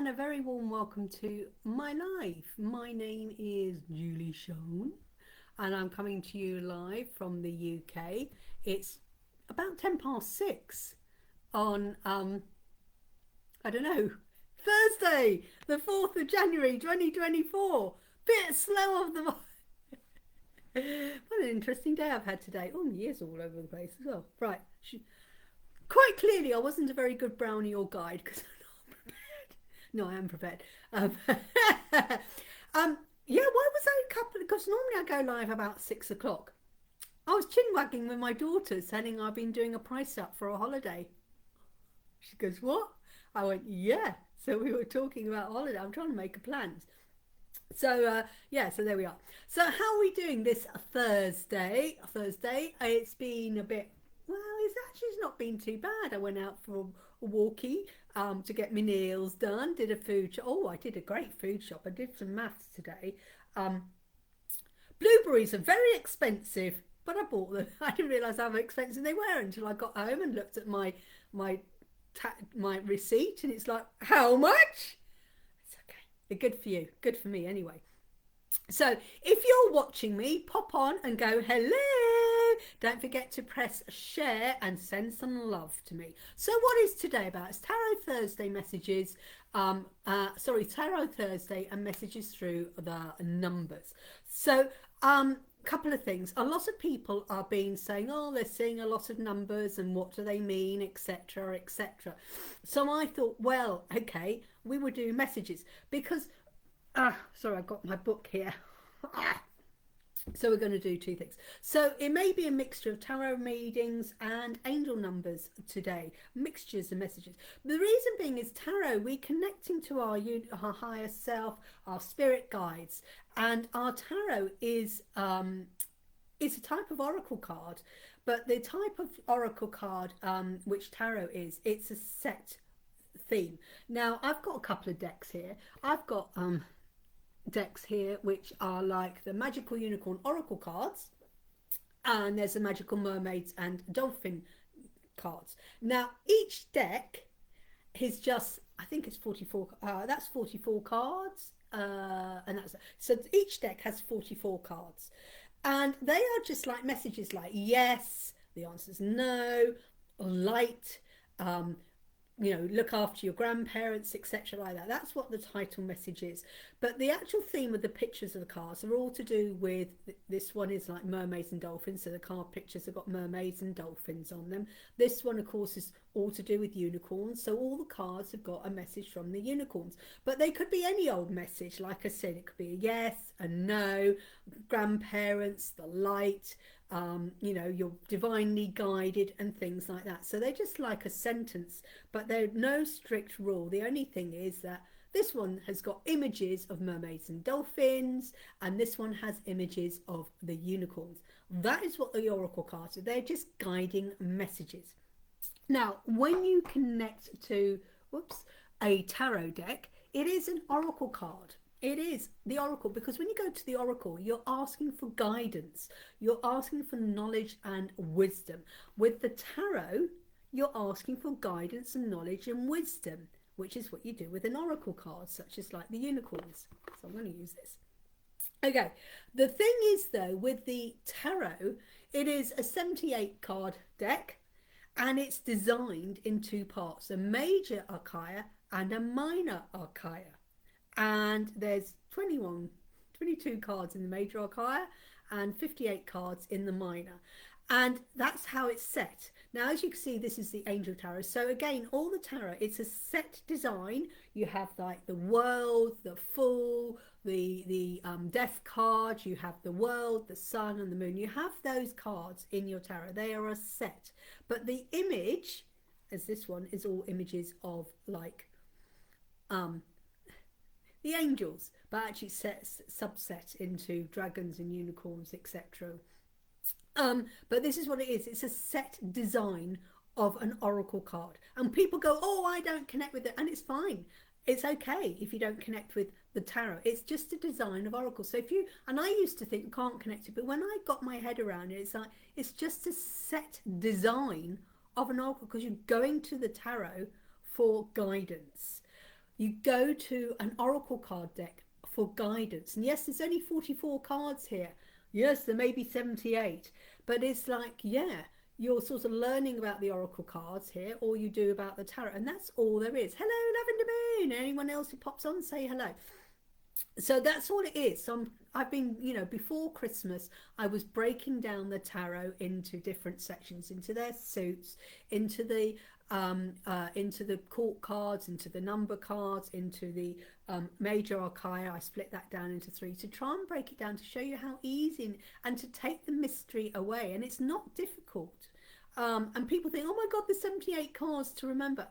and a very warm welcome to my life. My name is Julie-Sian and I'm coming to you live from the UK. It's about 10 past 6 on, I don't know, Thursday, the 4th of January 2024. Bit slow of the... What an interesting day I've had today. Oh, my ears all over the place as well. Right. Quite clearly, I wasn't a very good brownie or guide because no, I am prepared. Yeah, why was I a couple? Because normally I go live about 6 o'clock. I was chin wagging with my daughter, saying I've been doing a price up for a holiday. She goes, "What?" I went, "Yeah." So we were talking about holiday. I'm trying to make a plan. So yeah, so there we are. So how are we doing this Thursday? It's been a bit. Well, it's not been too bad. I went out for a walkie to get my nails done. Did a food shop. Oh, I did a great food shop. I did some maths today. Um, Blueberries are very expensive, but I bought them. I didn't realise how expensive they were until I got home and looked at my my receipt, and it's like, how much? It's okay. They're good for you. Good for me anyway. So if you're watching me, pop on and go hello. Don't forget to press share and send some love to me. So what is today about? It's Tarot Thursday messages. Tarot Thursday and messages through the numbers. So couple of things. A lot of people are being saying, oh, they're seeing a lot of numbers and what do they mean, etc., etc. So I thought, well, okay, we will do messages because sorry, I've got my book here. So we're going to do two things. So it may be a mixture of tarot readings and angel numbers today, mixtures of messages. The reason being is tarot, we're connecting to our higher self, our spirit guides, and our tarot is a type of oracle card. But the type of oracle card which tarot is, it's a set theme. Now I've got a couple of decks here. I've got decks here which are like the magical unicorn oracle cards, and there's the magical mermaids and dolphin cards. Now each deck is just, I think it's 44, that's 44 cards, and that's so each deck has 44 cards, and they are just like messages like yes, the answer's no, light, look after your grandparents, etc., like that. That's what the title message is. But the actual theme of the pictures of the cards are all to do with, this one is like mermaids and dolphins, so the card pictures have got mermaids and dolphins on them. This one, of course, is all to do with unicorns, so all the cards have got a message from the unicorns. But they could be any old message. Like I said, it could be a yes, a no, grandparents, the light, you're divinely guided and things like that. So they're just like a sentence, but they're no strict rule. The only thing is that this one has got images of mermaids and dolphins, and this one has images of the unicorns. That is what the oracle cards are. They're just guiding messages. Now, when you connect to, a tarot deck, it is an oracle card. It is the oracle, because when you go to the oracle, you're asking for guidance. You're asking for knowledge and wisdom. With the tarot, you're asking for guidance and knowledge and wisdom, which is what you do with an oracle card, such as like the unicorns. So I'm going to use this. Okay, the thing is though, with the tarot, it is a 78 card deck, and it's designed in two parts, a major arcana and a minor arcana. And there's 22 cards in the major arcana and 58 cards in the minor, and that's how it's set. Now, as you can see, this is the angel tarot. So again, all the tarot, it's a set design. You have like the world, the fool, the death card, you have the world, the sun, and the moon. You have those cards in your tarot. They are a set, but the image, as this one, is all images of like the angels, but actually subset into dragons and unicorns, etc. But this is what it is. It's a set design of an oracle card, and people go, oh, I don't connect with it, and it's fine. It's okay if you don't connect with the tarot. It's just a design of oracles. So if you, and I used to think can't connect it, but when I got my head around it, it's like it's just a set design of an oracle, because you're going to the tarot for guidance. you go to an oracle card deck for guidance. And yes, there's only 44 cards here. Yes, there may be 78, but it's like, yeah, you're sort of learning about the oracle cards here, or you do about the tarot, and that's all there is. Hello, Lavender Moon. Anyone else who pops on, say hello. So that's all it is. So I've been, before Christmas, I was breaking down the tarot into different sections, into their suits, into the court cards, into the number cards, into the major arcana. I split that down into 3 to try and break it down to show you how easy and to take the mystery away. And it's not difficult. And people think, oh my God, there's 78 cards to remember.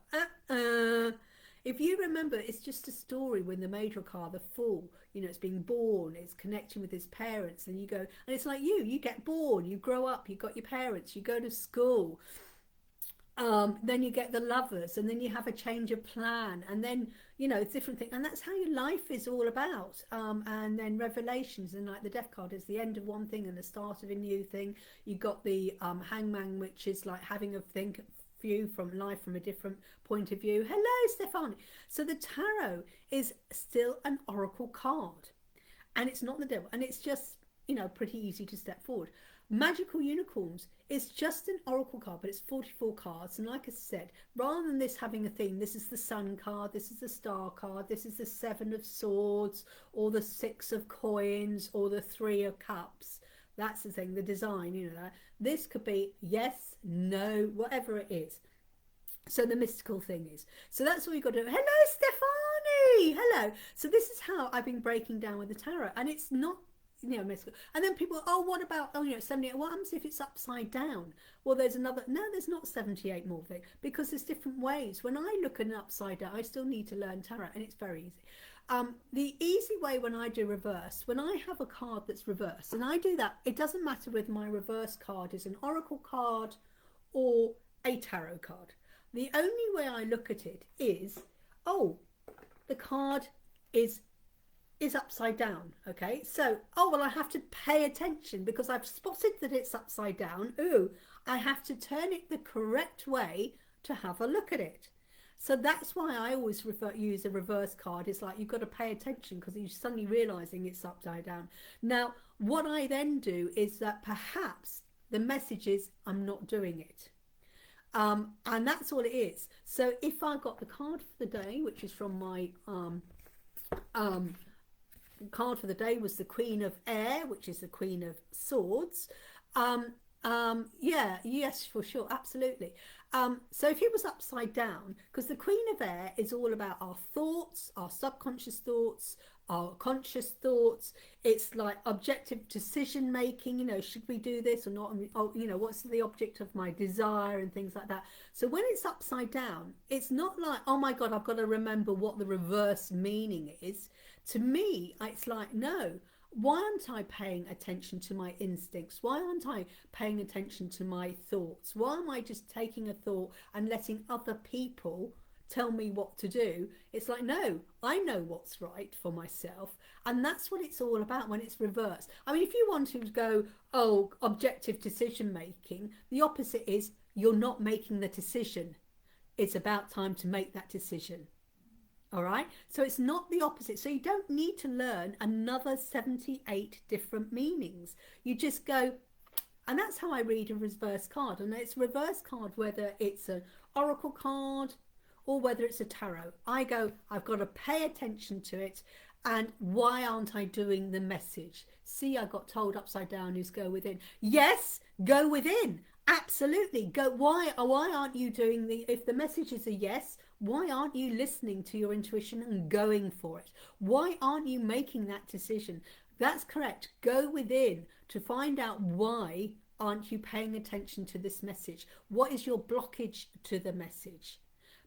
If you remember, it's just a story when the major card, the Fool, it's being born, it's connecting with his parents, and you go, and it's like you get born, you grow up, you got your parents, you go to school, then you get the Lovers, and then you have a change of plan, and then it's different thing, and that's how your life is all about. And then Revelations, and like the Death card is the end of one thing and the start of a new thing. You got the Hangman, which is like having a view from life from a different point of view. Hello, Stefani. So the tarot is still an oracle card, and it's not the devil, and it's just pretty easy to step forward. Magical Unicorns is just an oracle card, but it's 44 cards, and like I said, rather than this having a theme, this is the Sun card, this is the Star card, this is the 7 of Swords, or the 6 of Coins, or the 3 of Cups. That's the thing, the design, that this could be yes, no, whatever it is. So the mystical thing is, so that's what we've got to do. Hello, Stefani. Hello. So this is how I've been breaking down with the tarot, and it's not mystical. And then people, oh, what about 78? What happens if it's upside down? Well, there's another. No, there's not 78 more thing, because there's different ways. When I look at an upside down, I still need to learn tarot, and it's very easy. The easy way when I do reverse, when I have a card that's reversed, and I do that, it doesn't matter whether my reverse card is an oracle card or a tarot card. The only way I look at it is, oh, the card is upside down. Okay, so, oh, well, I have to pay attention because I've spotted that it's upside down. Ooh, I have to turn it the correct way to have a look at it. So that's why I always use a reverse card. It's like you've got to pay attention because you're suddenly realizing it's upside down. Now, what I then do is that perhaps the message is I'm not doing it. And that's all it is. So if I got the card for the day, which is from my card for the day was the Queen of Air, which is the Queen of Swords. Yeah, yes, for sure, absolutely. So if it was upside down, because the Queen of Air is all about our thoughts, our subconscious thoughts, our conscious thoughts. It's like objective decision making, should we do this or not? What's the object of my desire and things like that. So when it's upside down, it's not like, oh my God, I've got to remember what the reverse meaning is. To me, it's like, no, why aren't I paying attention to my instincts? Why aren't I paying attention to my thoughts? Why am I just taking a thought and letting other people tell me what to do? It's like, no, I know what's right for myself. And that's what it's all about when it's reversed. I mean, if you want to go, oh, objective decision making, the opposite is you're not making the decision. It's about time to make that decision. All right, so it's not the opposite. So you don't need to learn another 78 different meanings. You just go, and that's how I read a reverse card. And it's a reverse card, whether it's an oracle card or whether it's a tarot. I go, I've got to pay attention to it. And why aren't I doing the message? See, I got told upside down is go within. Yes, go within. Absolutely. Go. Why aren't you doing if the message is a yes, why aren't you listening to your intuition and going for it? Why aren't you making that decision? That's correct. Go within to find out why aren't you paying attention to this message? What is your blockage to the message?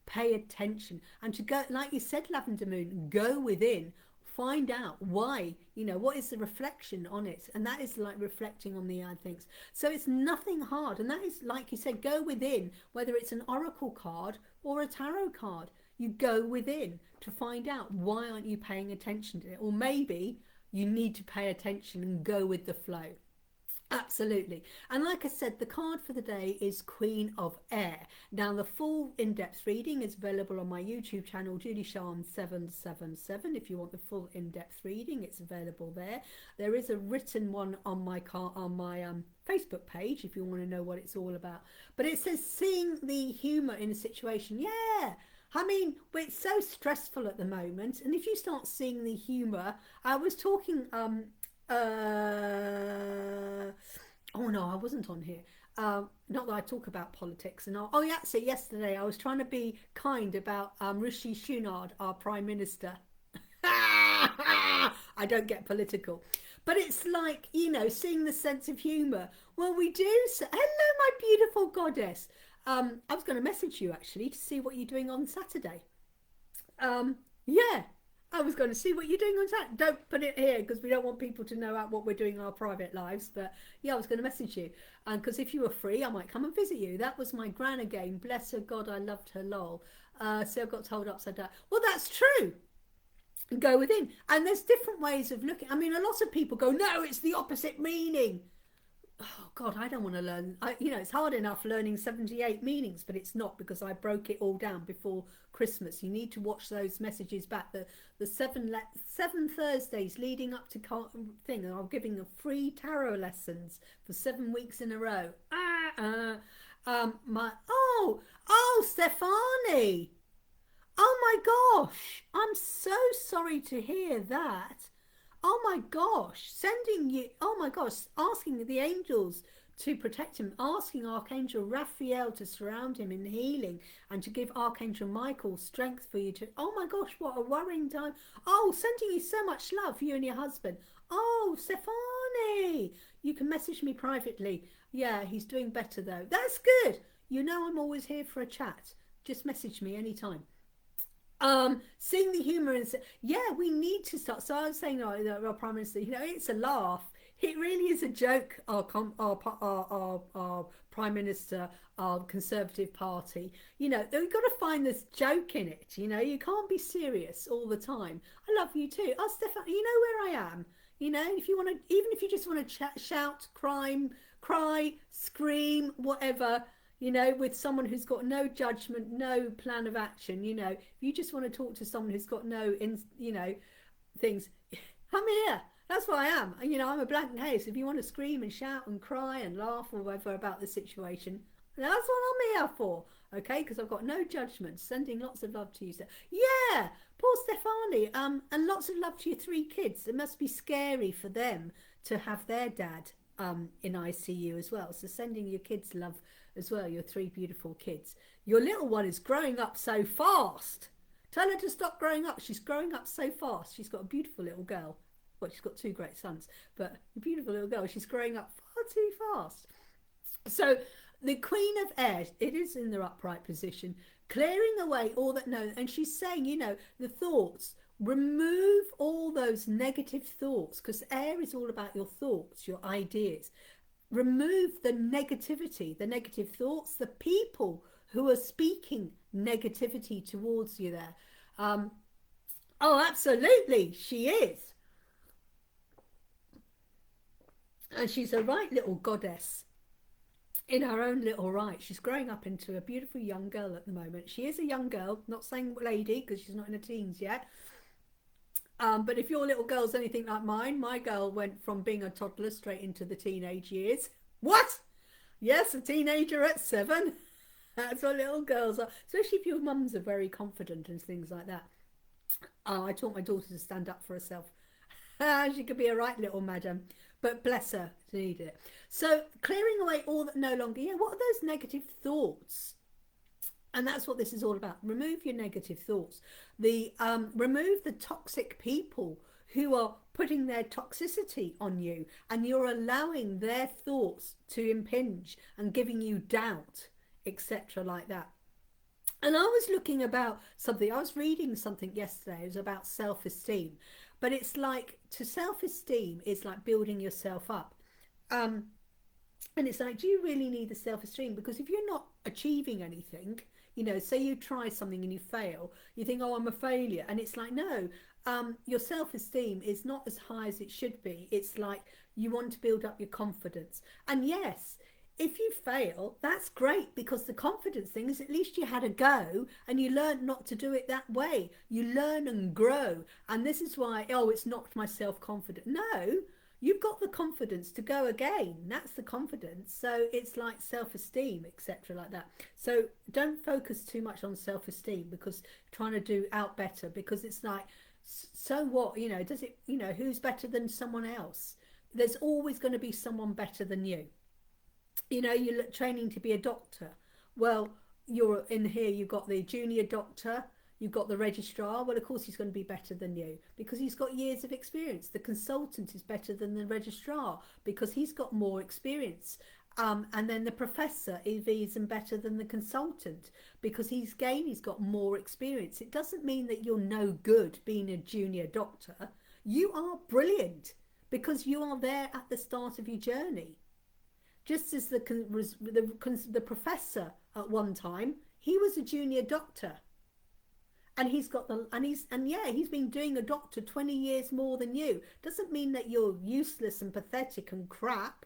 Pay attention. And to go, like you said, Lavender Moon, go within. Find out why, what is the reflection on it? And that is like reflecting on the other things. So it's nothing hard. And that is, like you said, go within, whether it's an oracle card or a tarot card. You go within to find out why aren't you paying attention to it? Or maybe you need to pay attention and go with the flow. Absolutely. And like I said, the card for the day is Queen of Air. Now, the full in-depth reading is available on my YouTube channel, Julie-Sian 777. If you want the full in-depth reading, it's available there. There is a written one on my Facebook page if you want to know what it's all about. But it says seeing the humor in a situation. Yeah. I mean, it's so stressful at the moment, and if you start seeing the humor, I was talking oh no, I wasn't on here. Not that I talk about politics and all. Oh yeah, so yesterday I was trying to be kind about Rishi Sunak, our Prime Minister. I don't get political. But it's like, seeing the sense of humour. Well, we do. So, hello, my beautiful goddess. I was going to message you actually to see what you're doing on Saturday. Yeah, I was going to see what you're doing on Saturday. Don't put it here because we don't want people to know what we're doing in our private lives. But yeah, I was going to message you. Because if you were free, I might come and visit you. That was my gran again. Bless her God, I loved her, lol. So I got told upside down. Well, that's true. Go within. And there's different ways of looking. I mean, a lot of people go, no, it's the opposite meaning. Oh God, I don't want to learn. It's hard enough learning 78 meanings, but it's not because I broke it all down before Christmas. You need to watch those messages back. The seven Thursdays leading up to thing, and I'm giving a free tarot lessons for 7 weeks in a row. My Stefani. Oh my gosh, I'm so sorry to hear that. Oh my gosh, sending you, oh my gosh, asking the angels to protect him, asking Archangel Raphael to surround him in healing and to give Archangel Michael strength for you to, oh my gosh, what a worrying time. Oh, sending you so much love, you and your husband. Oh, Stefani, you can message me privately. Yeah, he's doing better though. That's good. You know I'm always here for a chat. Just message me anytime. Seeing the humor and yeah, we need to start. So I was saying, our prime minister, it's a laugh. It really is a joke. Our prime minister, our Conservative Party, we've got to find this joke in it. You can't be serious all the time. I love you too. Oh, Stefan, you know where I am. If you want to, even if you just want to shout, cry, scream, whatever, with someone who's got no judgment, no plan of action, if you just want to talk to someone who's got no, things, I'm here. That's what I am. I'm a blank case. If you want to scream and shout and cry and laugh or whatever about the situation, that's what I'm here for. Okay, because I've got no judgment. Sending lots of love to you. So, yeah, poor Stefani. And lots of love to your 3 kids. It must be scary for them to have their dad in ICU as well. So sending your kids love as well, your 3 beautiful kids. Your little one is growing up so fast. Tell her to stop growing up. She's growing up so fast. She's got a beautiful little girl. Well, she's got 2 great sons, but a beautiful little girl. She's growing up far too fast. So the Queen of Air, it is in the upright position, clearing away all that no, and she's saying, the thoughts, remove all those negative thoughts, because air is all about your thoughts, your ideas. Remove the negativity, the negative thoughts, the people who are speaking negativity towards you there. Oh, absolutely, she is. And she's a right little goddess in her own little right. She's growing up into a beautiful young girl at the moment. She is a young girl, not saying lady because she's not in her teens yet. But if your little girl's anything like mine, my girl went from being a toddler straight into the teenage years. What? Yes, a teenager at 7. That's what little girls are, especially if your mums are very confident and things like that. I taught my daughter to stand up for herself. She could be a right little madam, but bless her, she needed it. So clearing away all that no longer, what are those negative thoughts? And that's what this is all about. Remove your negative thoughts. Remove the toxic people who are putting their toxicity on you, and you're allowing their thoughts to impinge and giving you doubt, etc. like that. And I was looking about something, I was reading something yesterday, it was about self-esteem, but it's like, to self-esteem is like building yourself up. And it's like, do you really need the self-esteem? Because if you're not achieving anything, You know, say you try something and you fail, you think, oh, I'm a failure. And it's like, no, your self-esteem is not as high as it should be. It's like you want to build up your confidence. And yes, if you fail, that's great, because the confidence thing is at least you had a go and you learned not to do it that way. You learn and grow. And this is why, oh, it's knocked my self-confidence. No, you've got the confidence to go again. That's the confidence. So it's like self-esteem, etc., like that. So don't focus too much on self-esteem, because trying to do out better, because it's like, so what, you know, does it, you know, who's better than someone else? There's always going to be someone better than you. You know, you're training to be a doctor. Well, you're in here, you've got the junior doctor, you've got the registrar. Well, of course he's going to be better than you, because he's got years of experience. The consultant is better than the registrar, because he's got more experience. And then the professor is even better than the consultant, because he's got more experience. It doesn't mean that you're no good being a junior doctor. You are brilliant, because you are there at the start of your journey. Just as the professor at one time, he was a junior doctor, and he's been doing a doctor 20 years more than you. Doesn't mean that you're useless and pathetic and crap.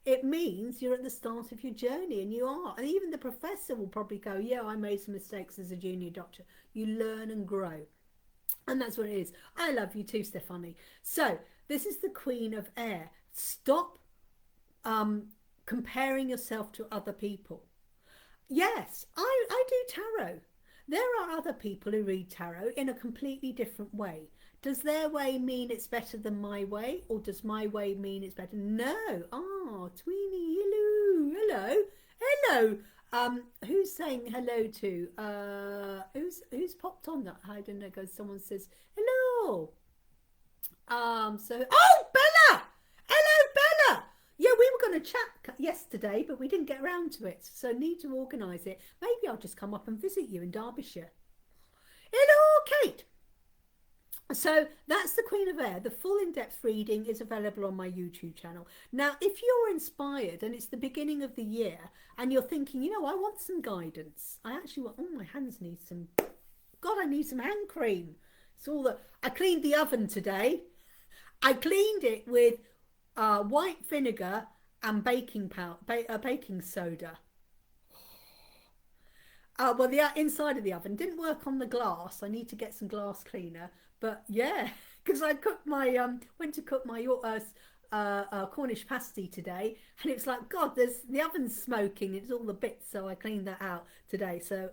It means you're at the start of your journey, and you are. And even the professor will probably go, yeah, I made some mistakes as a junior doctor. You learn and grow. And that's what it is. I love you too, Stephanie. So this is the Queen of Air. Stop comparing yourself to other people. Yes, I do tarot. There are other people who read tarot in a completely different way. Does their way mean it's better than my way, or does my way mean it's better? No. Oh, Tweenie, hello. Who's saying hello to? Who's popped on that? I don't know. Because someone says hello. Oh, Bella. Hello, Bella. Yeah, we were going to chat yesterday, but we didn't get around to it. So need to organise it. Maybe I'll just come up and visit you in Derbyshire. Hello, Kate. So that's the Queen of Air. The full in-depth reading is available on my YouTube channel. Now, if you're inspired and it's the beginning of the year and you're thinking, you know, I want some guidance. I actually want, oh, my hands need some, God, I need some hand cream. It's all that, I cleaned the oven today. I cleaned it with white vinegar and baking soda. Well, the inside of the oven didn't work on the glass. I need to get some glass cleaner. But yeah, because I cooked my went to cook my Cornish pasty today, and it's like, God, the oven's smoking. It's all the bits, so I cleaned that out today. So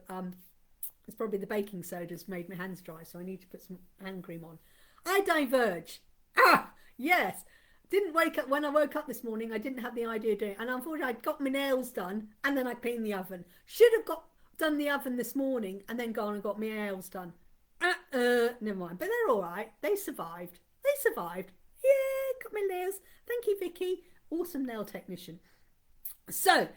it's probably the baking soda's made my hands dry, so I need to put some hand cream on. I diverge. Yes. Didn't wake up when I woke up this morning. I didn't have the idea of doing it, and unfortunately, I'd got my nails done, and then I cleaned the oven. Should have done the oven this morning, and then gone and got my nails done. Never mind. But they're all right. They survived. Yeah, got my nails. Thank you, Vicky. Awesome nail technician. So,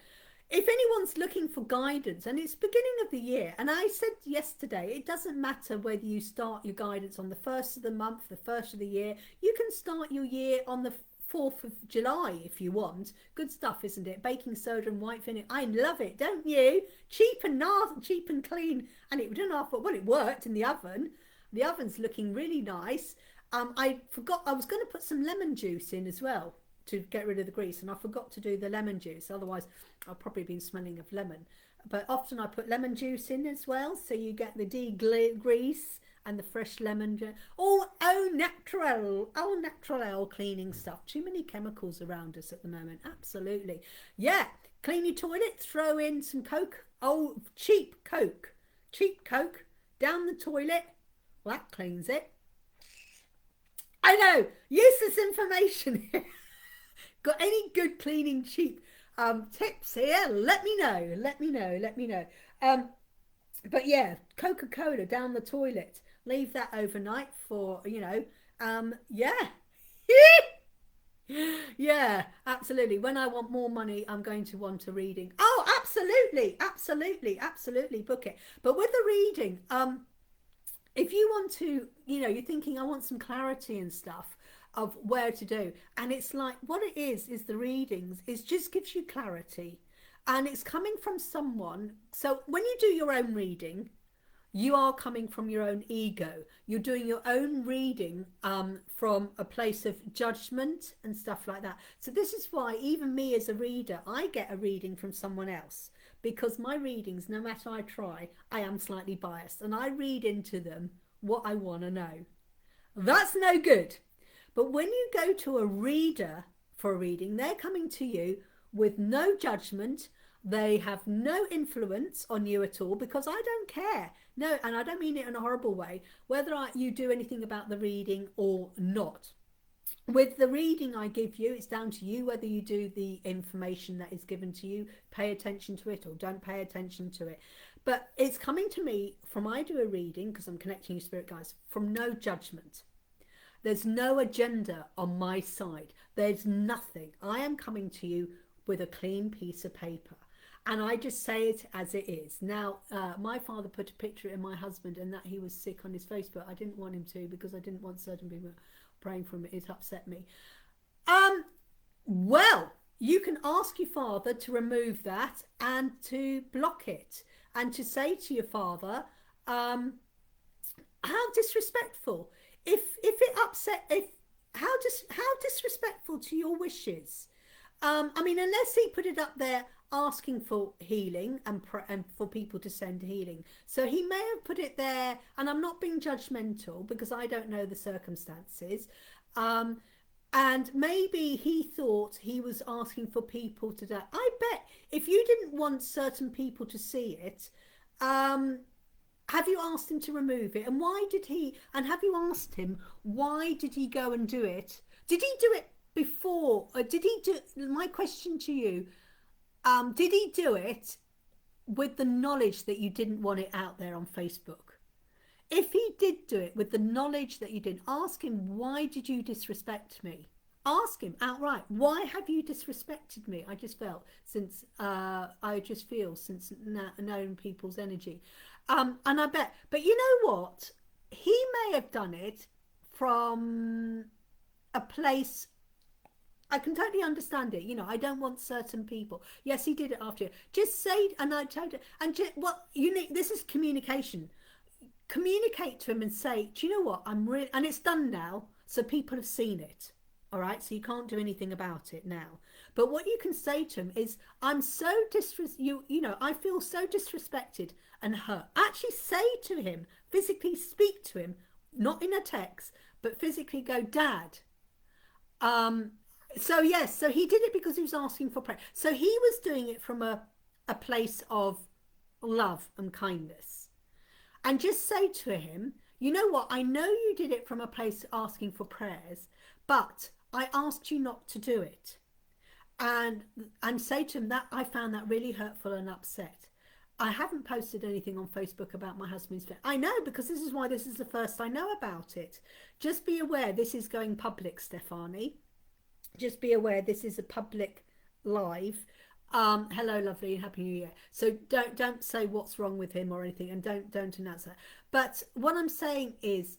if anyone's looking for guidance, and it's beginning of the year, and I said yesterday, it doesn't matter whether you start your guidance on the 1st of the month, the 1st of the year. You can start your year on the 4th of July if you want. Good stuff, isn't it? Baking soda and white vinegar. I love it, don't you? Cheap and clean. And it didn't have, well, it worked in the oven. The oven's looking really nice. I forgot, I was going to put some lemon juice in as well to get rid of the grease, and I forgot to do the lemon juice. Otherwise, I've probably been smelling of lemon. But often I put lemon juice in as well, so you get the grease and the fresh lemon juice. All au naturel cleaning stuff. Too many chemicals around us at the moment. Absolutely. Yeah, clean your toilet, throw in some Coke. Oh, cheap Coke down the toilet. Well, that cleans it. I know, useless information. Got any good cleaning cheap tips here? Let me know. But yeah, Coca-Cola down the toilet. Leave that overnight for, you know, yeah. Yeah, absolutely. When I want more money, I'm going to want a reading. Oh, absolutely. Book it. But with the reading, if you want to, you know, you're thinking, I want some clarity and stuff of where to do, and it's like, what it is the readings, it just gives you clarity. And it's coming from someone. So when you do your own reading, you are coming from your own ego. You're doing your own reading from a place of judgment and stuff like that. So this is why even me as a reader, I get a reading from someone else, because my readings, no matter I try, I am slightly biased and I read into them what I want to know. That's no good. But when you go to a reader for a reading, they're coming to you with no judgment. They have no influence on you at all, because I don't care. No, and I don't mean it in a horrible way, whether you do anything about the reading or not. With the reading I give you, it's down to you whether you do the information that is given to you, pay attention to it or don't pay attention to it. But it's coming to me from, I do a reading, because I'm connecting you spirit guides, from no judgment. There's no agenda on my side. There's nothing. I am coming to you with a clean piece of paper. And I just say it as it is. Now, my father put a picture in my husband and that he was sick on his Facebook. I didn't want him to, because I didn't want certain people praying for him. It upset me. Well, you can ask your father to remove that and to block it, and to say to your father, how disrespectful. If it upset, how disrespectful to your wishes. I mean, unless he put it up there asking for healing and for people to send healing. So he may have put it there, and I'm not being judgmental because I don't know the circumstances. And maybe he thought he was asking for people to die. I bet if you didn't want certain people to see it, have you asked him to remove it? And why did he? And have you asked him why did he go and do it? Did he do it before? Or did he do? My question to you: did he do it with the knowledge that you didn't want it out there on Facebook? If he did do it with the knowledge that you didn't, ask him, why did you disrespect me? Ask him outright, why have you disrespected me? I just felt since known people's energy. And I bet, but you know what? He may have done it from a place. I can totally understand it. You know, I don't want certain people. Yes, he did it after you. Just say, and I told him, and just, what you need, this is communication. Communicate to him and say, do you know what? I'm really, and it's done now, so people have seen it. All right, so you can't do anything about it now. But what you can say to him is, I'm so you know, I feel so disrespected and hurt. Actually say to him, physically speak to him, not in a text, but physically go, Dad. So yes, so he did it because he was asking for prayer. So he was doing it from a place of love and kindness. And just say to him, you know what, I know you did it from a place asking for prayers, but I asked you not to do it. And say to him that I found that really hurtful and upset. I haven't posted anything on Facebook about my husband's death. I know, because this is why this is the first I know about it. Just be aware this is going public, Stefani. Just be aware this is a public live. Hello, lovely, happy new year. So don't say what's wrong with him or anything, and don't announce that. But what I'm saying is,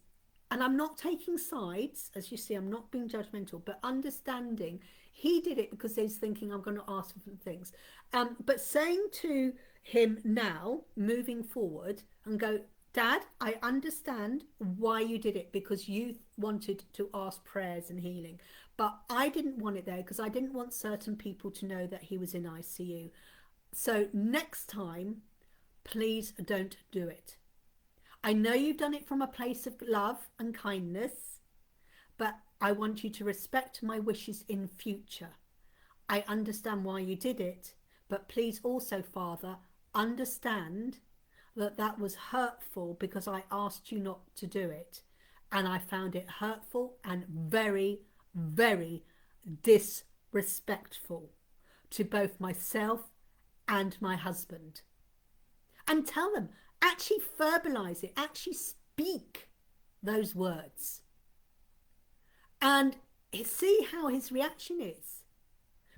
and I'm not taking sides, as you see, I'm not being judgmental, but understanding he did it because he's thinking I'm going to ask for things. But saying to him now, moving forward, and go, Dad, I understand why you did it, because you wanted to ask prayers and healing. But I didn't want it there because I didn't want certain people to know that he was in ICU. So next time, please don't do it. I know you've done it from a place of love and kindness, but I want you to respect my wishes in future. I understand why you did it, but please also, Father, understand that that was hurtful because I asked you not to do it. And I found it hurtful and very, very disrespectful to both myself and my husband. And tell them, actually verbalize it, actually speak those words, and see how his reaction is.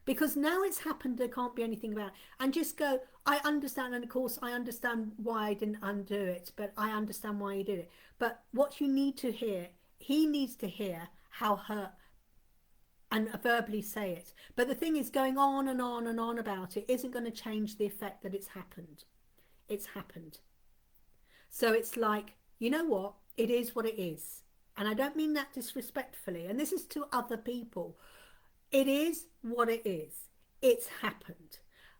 Because now it's happened, there can't be anything about it. And just go, I understand, and of course I understand why I didn't undo it, but I understand why you did it. But what you need to hear, he needs to hear how hurt and verbally say it. But the thing is, going on and on and on about it isn't going to change the effect that it's happened. It's happened. So it's like, you know what? It is what it is. And I don't mean that disrespectfully. And this is to other people. It is what it is. It's happened.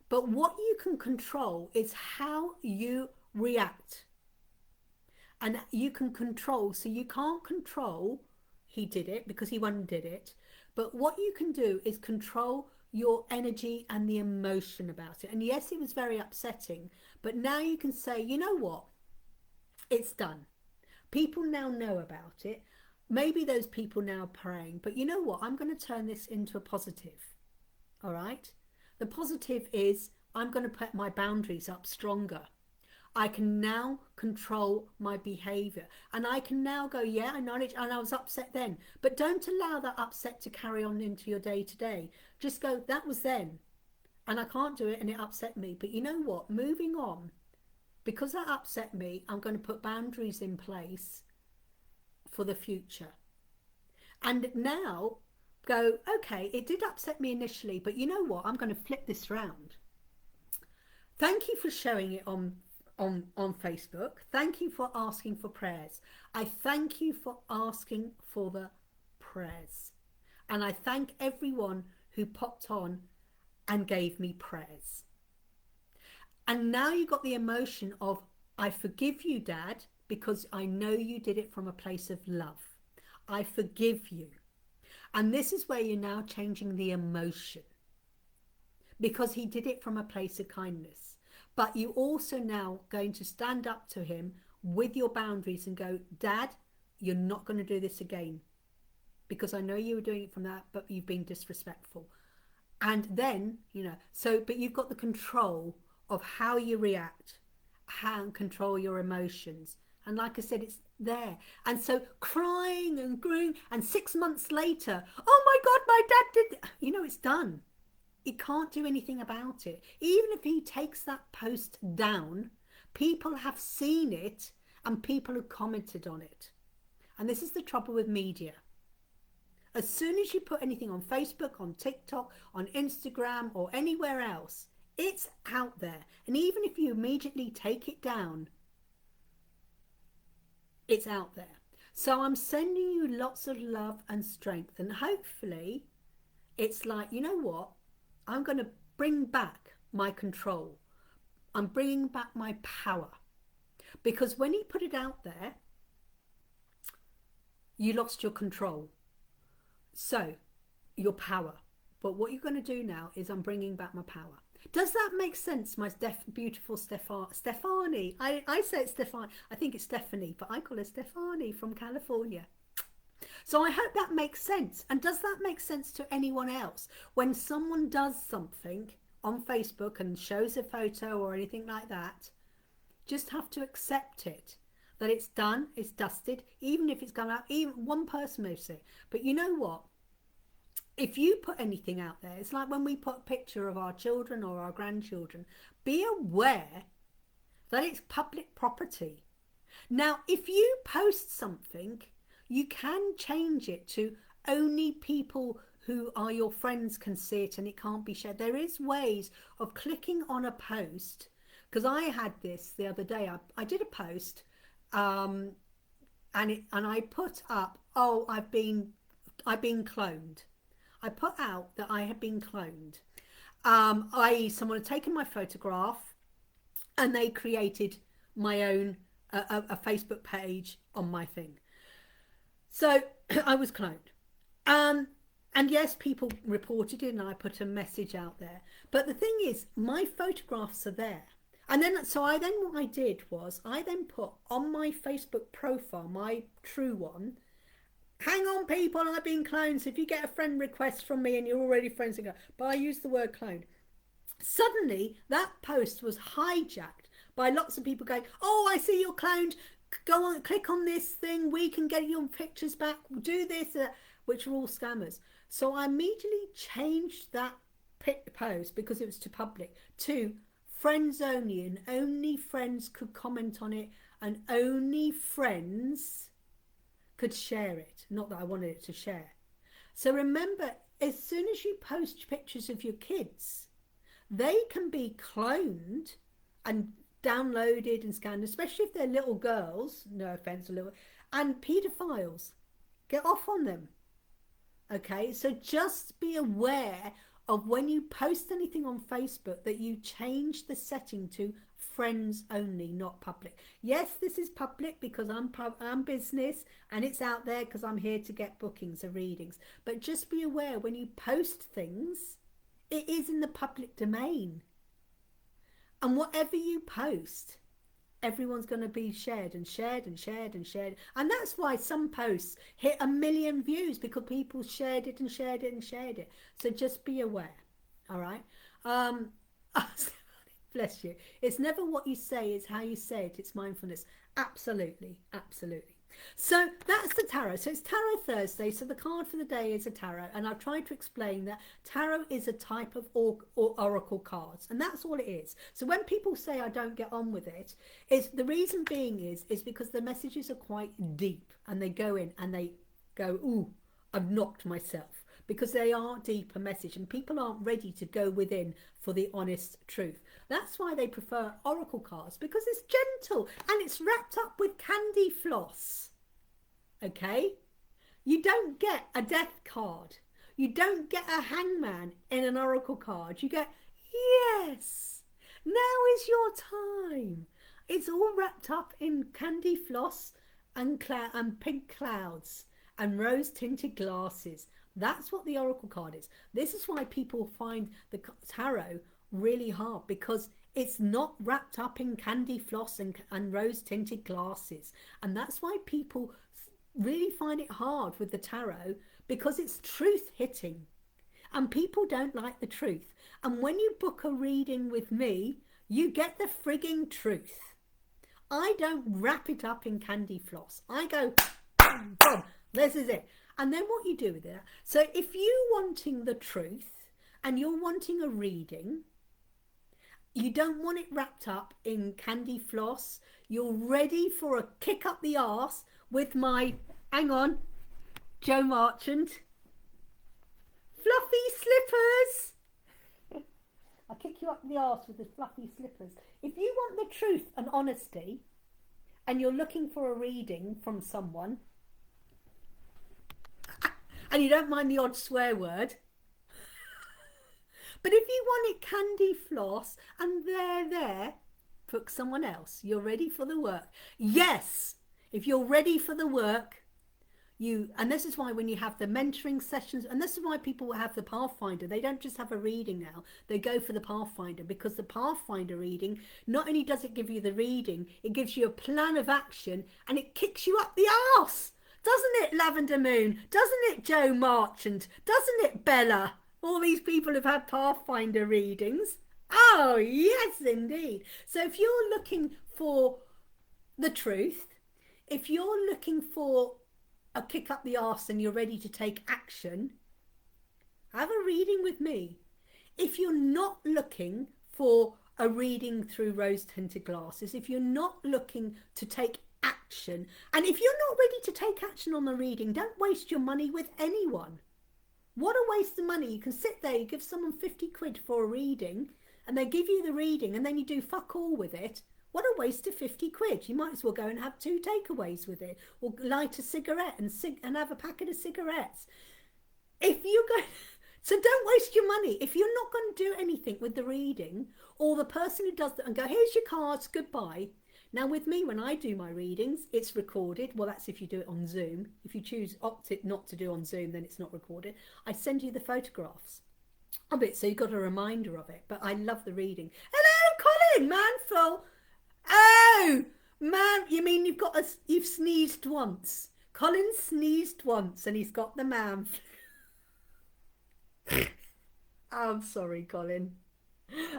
But what you can control is how you react. And you can control, so you can't control he did it because he undid it. But what you can do is control your energy and the emotion about it. And yes, it was very upsetting, but now you can say, you know what? It's done. People now know about it. Maybe those people now are praying, but you know what? I'm going to turn this into a positive. All right? The positive is I'm going to put my boundaries up stronger. I can now control my behavior, and I can now go, yeah, I acknowledge, and I was upset then, but don't allow that upset to carry on into your day to day. Just go, that was then, and I can't do it, and it upset me. But you know what? Moving on, because that upset me, I'm going to put boundaries in place for the future. And now go, okay, it did upset me initially, but you know what? I'm going to flip this round. Thank you for showing it on Facebook. Thank you for asking for prayers. I thank you for asking for the prayers. And I thank everyone who popped on and gave me prayers. And now you got the emotion of, I forgive you, Dad, because I know you did it from a place of love. I forgive you. And this is where you're now changing the emotion, because he did it from a place of kindness. But you also now going to stand up to him with your boundaries and go, Dad, you're not going to do this again, because I know you were doing it from that, but you've been disrespectful. And then, you know, so, but you've got the control of how you react, how and control your emotions. And like I said, it's there. And so crying and growing, and 6 months later, oh my God, my dad did, you know, it's done. He can't do anything about it. Even if he takes that post down, people have seen it and people have commented on it. And this is the trouble with media. As soon as you put anything on Facebook, on TikTok, on Instagram, or anywhere else, it's out there. And even if you immediately take it down, it's out there. So I'm sending you lots of love and strength. And hopefully it's like, you know what? I'm going to bring back my control. I'm bringing back my power. Because when he put it out there, you lost your control. So, your power. But what you're going to do now is I'm bringing back my power. Does that make sense, my beautiful Stefani? I say it's Stefani. I think it's Stephanie, but I call her Stefani from California. So I hope that makes sense. And does that make sense to anyone else? When someone does something on Facebook and shows a photo or anything like that, just have to accept it. That it's done, it's dusted, even if it's gone out, even one person may say. But you know what? If you put anything out there, it's like when we put a picture of our children or our grandchildren, be aware that it's public property. Now, if you post something, you can change it to only people who are your friends can see it and it can't be shared. There is ways of clicking on a post, because I had this the other day. I did a post and I put up, oh, I've been cloned. I put out that I had been cloned. I.e. someone had taken my photograph and they created my own a Facebook page on my thing. So I was cloned. And yes, people reported it and I put a message out there. But the thing is, my photographs are there. And then, what I did was, I then put on my Facebook profile, my true one, hang on people, I've been cloned. So if you get a friend request from me and you're already friends, but I use the word clone. Suddenly, that post was hijacked by lots of people going, oh, I see you're cloned. Go on, click on this thing. We can get your pictures back. Do this, which were all scammers. So I immediately changed that post, because it was to public, to friends only, and only friends could comment on it, and only friends could share it. Not that I wanted it to share. So remember, as soon as you post pictures of your kids, they can be cloned and downloaded and scanned, especially if they're little girls, no offense, little, and pedophiles. Get off on them. Okay, so just be aware of when you post anything on Facebook that you change the setting to friends only, not public. Yes, this is public because I'm business, and it's out there because I'm here to get bookings or readings. But just be aware when you post things, it is in the public domain. And whatever you post, everyone's going to be shared and shared and shared and shared. And that's why some posts hit 1 million views, because people shared it and shared it and shared it. So just be aware. All right. Bless you. It's never what you say, it's how you say it. It's mindfulness. Absolutely. Absolutely. So that's the tarot. So it's Tarot Thursday. So the card for the day is a tarot. And I've tried to explain that tarot is a type of oracle cards. And that's all it is. So when people say I don't get on with it, is the reason being is because the messages are quite deep. And they go in and they go, ooh, I've knocked myself. Because they are deeper message. And people aren't ready to go within for the honest truth. That's why they prefer oracle cards. Because it's gentle. And it's wrapped up with candy floss. Okay, you don't get a death card, you don't get a hangman in an oracle card. You get, yes, now is your time. It's all wrapped up in candy floss and pink clouds and rose tinted glasses. That's what the oracle card is. This is why people find the tarot really hard, because it's not wrapped up in candy floss and rose tinted glasses. And that's why people really find it hard with the tarot, because it's truth hitting and people don't like the truth. And when you book a reading with me, you get the frigging truth. I don't wrap it up in candy floss. I go, boom, this is it. And then what you do with it, so if you're wanting the truth and you're wanting a reading, you don't want it wrapped up in candy floss, you're ready for a kick up the arse with my, hang on, Joe Marchant, fluffy slippers. I'll kick you up the arse with the fluffy slippers. If you want the truth and honesty, and you're looking for a reading from someone, and you don't mind the odd swear word, but if you want it candy floss and there, book someone else. You're ready for the work. Yes, if you're ready for the work, and this is why when you have the mentoring sessions, and this is why people have the Pathfinder, they don't just have a reading now, they go for the Pathfinder, because the Pathfinder reading, not only does it give you the reading, it gives you a plan of action, and it kicks you up the arse. Doesn't it, Lavender Moon? Doesn't it, Joe Marchant? Doesn't it, Bella? All these people have had Pathfinder readings. Oh, yes, indeed. So if you're looking for the truth, if you're looking for a kick up the arse and you're ready to take action, have a reading with me. If you're not looking for a reading through rose tinted glasses, if you're not looking to take action, and if you're not ready to take action on the reading, don't waste your money with anyone. What a waste of money. You can sit there, you give someone 50 quid for a reading, and they give you the reading, and then you do fuck all with it. What a waste of 50 quid. You might as well go and have 2 takeaways with it, or light a cigarette and have a packet of cigarettes. If you go, so don't waste your money. If you're not going to do anything with the reading, or the person who does that and go, here's your cards, goodbye. Now with me, when I do my readings, it's recorded. Well, that's if you do it on Zoom. If you opt it not to do on Zoom, then it's not recorded. I send you the photographs of it, so you've got a reminder of it. But I love the reading. Hello, Colin, manful. Oh, man, you mean you've sneezed once. Colin sneezed once and he's got the man. I'm sorry, Colin.